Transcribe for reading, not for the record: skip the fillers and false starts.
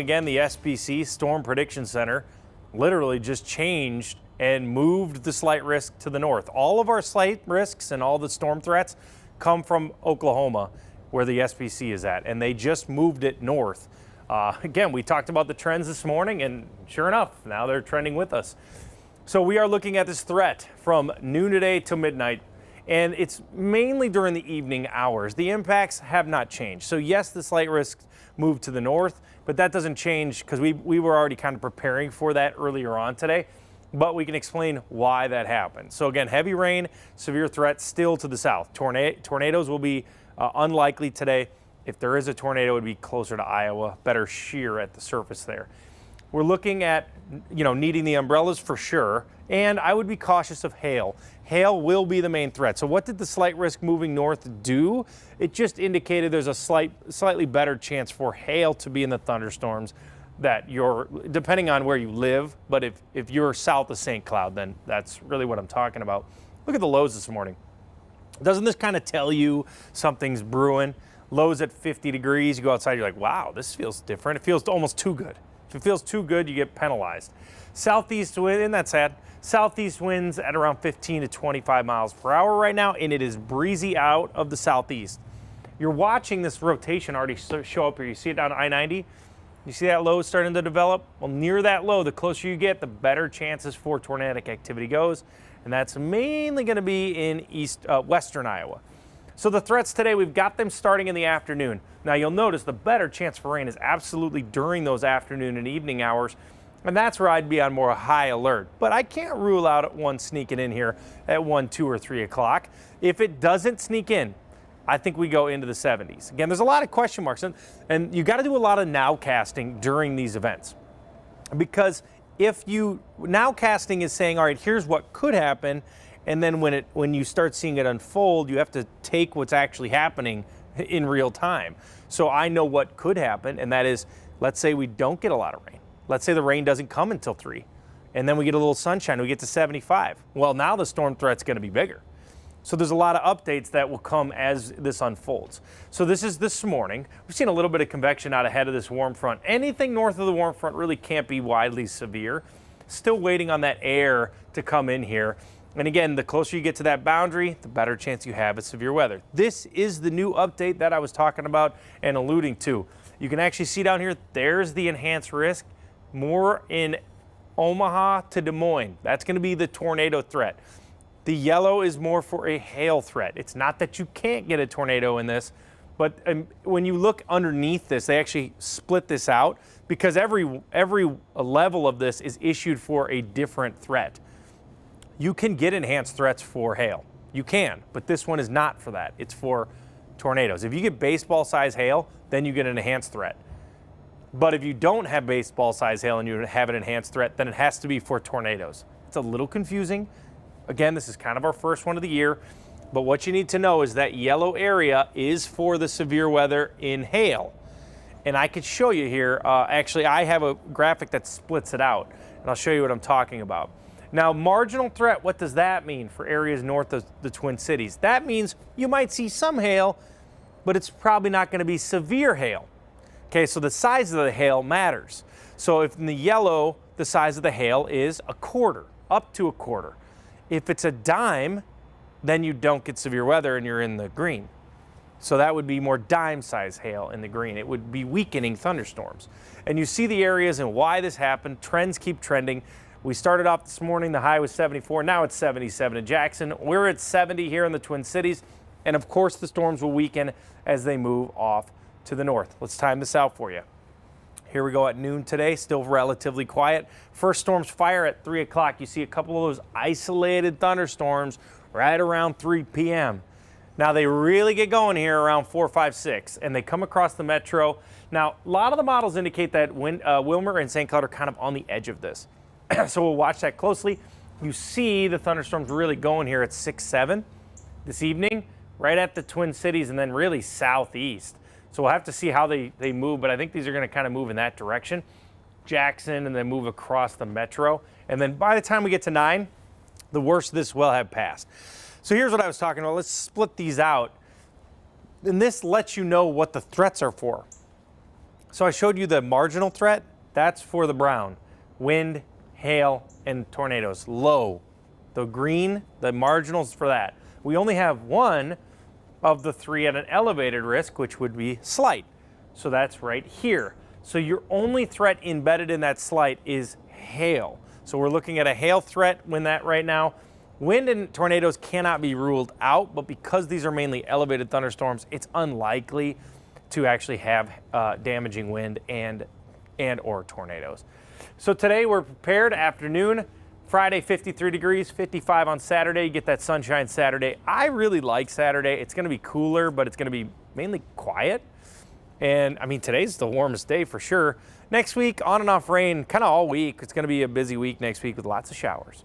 Again, the SPC Storm Prediction Center literally just changed and moved the slight risk to the north. All of our slight risks and all the storm threats come from Oklahoma, where the SPC is at, and they just moved it north. Again, we talked about the trends this morning, and sure enough, now they're trending with us. So we are looking at this threat from noon today to midnight, and it's mainly during the evening hours. The impacts have not changed. So yes, the slight risk moved to the north, but that doesn't change because we were already kind of preparing for that earlier on today. But we can explain why that happened. So again, heavy rain, severe threat still to the south. Tornadoes will be unlikely today. If there is a tornado, it would be closer to Iowa, better shear at the surface there. We're looking at, needing the umbrellas for sure, and I would be cautious of hail. Hail will be the main threat. So what did the slight risk moving north do? It just indicated there's a slightly better chance for hail to be in the thunderstorms that depending on where you live, but if you're south of St. Cloud, then that's really what I'm talking about. Look at the lows this morning. Doesn't this kind of tell you something's brewing? Lows at 50 degrees, you go outside, you're like, wow, this feels different. It feels almost too good. If it feels too good, you get penalized. Southeast wind, isn't that sad? Southeast winds at around 15 to 25 miles per hour right now, and it is breezy out of the southeast. You're watching this rotation already show up here. You see it down I-90? You see that low starting to develop? Well, near that low, the closer you get, the better chances for tornadic activity goes, and that's mainly going to be in western Iowa. So the threats today, we've got them starting in the afternoon. Now you'll notice the better chance for rain is absolutely during those afternoon and evening hours, and that's where I'd be on more high alert. But I can't rule out one sneaking in here at 1, 2, or 3 o'clock. If it doesn't sneak in, I think we go into the 70s. Again, there's a lot of question marks, and you got to do a lot of nowcasting during these events. Because nowcasting is saying, all right, here's what could happen, and then when you start seeing it unfold, you have to take what's actually happening in real time. So I know what could happen, and that is, let's say we don't get a lot of rain. Let's say the rain doesn't come until 3, and then we get a little sunshine, we get to 75. Well, now the storm threat's going to be bigger. So there's a lot of updates that will come as this unfolds. So this is this morning. We've seen a little bit of convection out ahead of this warm front. Anything north of the warm front really can't be widely severe. Still waiting on that air to come in here. And again, the closer you get to that boundary, the better chance you have of severe weather. This is the new update that I was talking about and alluding to. You can actually see down here, there's the enhanced risk. More in Omaha to Des Moines. That's going to be the tornado threat. The yellow is more for a hail threat. It's not that you can't get a tornado in this, but when you look underneath this, they actually split this out because every level of this is issued for a different threat. You can get enhanced threats for hail. You can, but this one is not for that. It's for tornadoes. If you get baseball size hail, then you get an enhanced threat. But if you don't have baseball size hail and you have an enhanced threat, then it has to be for tornadoes. It's a little confusing. Again, this is kind of our first one of the year, but what you need to know is that yellow area is for the severe weather in hail. And I could show you here, actually I have a graphic that splits it out, and I'll show you what I'm talking about. Now, marginal threat, what does that mean for areas north of the Twin Cities? That means you might see some hail, but it's probably not going to be severe hail. Okay, so the size of the hail matters. So if in the yellow, the size of the hail is a quarter, up to a quarter. If it's a dime, then you don't get severe weather and you're in the green. So that would be more dime size hail in the green. It would be weakening thunderstorms. And you see the areas and why this happened. Trends keep trending. We started off this morning, the high was 74, now it's 77 in Jackson. We're at 70 here in the Twin Cities. And of course the storms will weaken as they move off to the north. Let's time this out for you. Here we go at noon today, still relatively quiet. First storms fire at 3 o'clock. You see a couple of those isolated thunderstorms right around 3 p.m. Now they really get going here around 4, 5, 6, and they come across the metro. Now, a lot of the models indicate that Wilmer and St. Cloud are kind of on the edge of this. So we'll watch that closely. You see the thunderstorms really going here at 6, 7 this evening, right at the Twin Cities and then really southeast. So we'll have to see how they move, but I think these are going to kind of move in that direction. Jackson and then move across the metro. And then by the time we get to 9, the worst of this will have passed. So here's what I was talking about. Let's split these out. And this lets you know what the threats are for. So I showed you the marginal threat. That's for the brown. Wind, hail, and tornadoes. Low. The green, the marginals for that. We only have one of the three at an elevated risk, which would be slight. So that's right here. So your only threat embedded in that slight is hail. So we're looking at a hail threat when that right now. Wind and tornadoes cannot be ruled out, but because these are mainly elevated thunderstorms, it's unlikely to actually have damaging wind and or tornadoes. So today we're prepared. Afternoon, Friday 53 degrees, 55 on Saturday. You get that sunshine Saturday. I really like Saturday. It's going to be cooler, but it's going to be mainly quiet. And I mean, today's the warmest day for sure. Next week, on and off rain, kind of all week. It's going to be a busy week next week with lots of showers.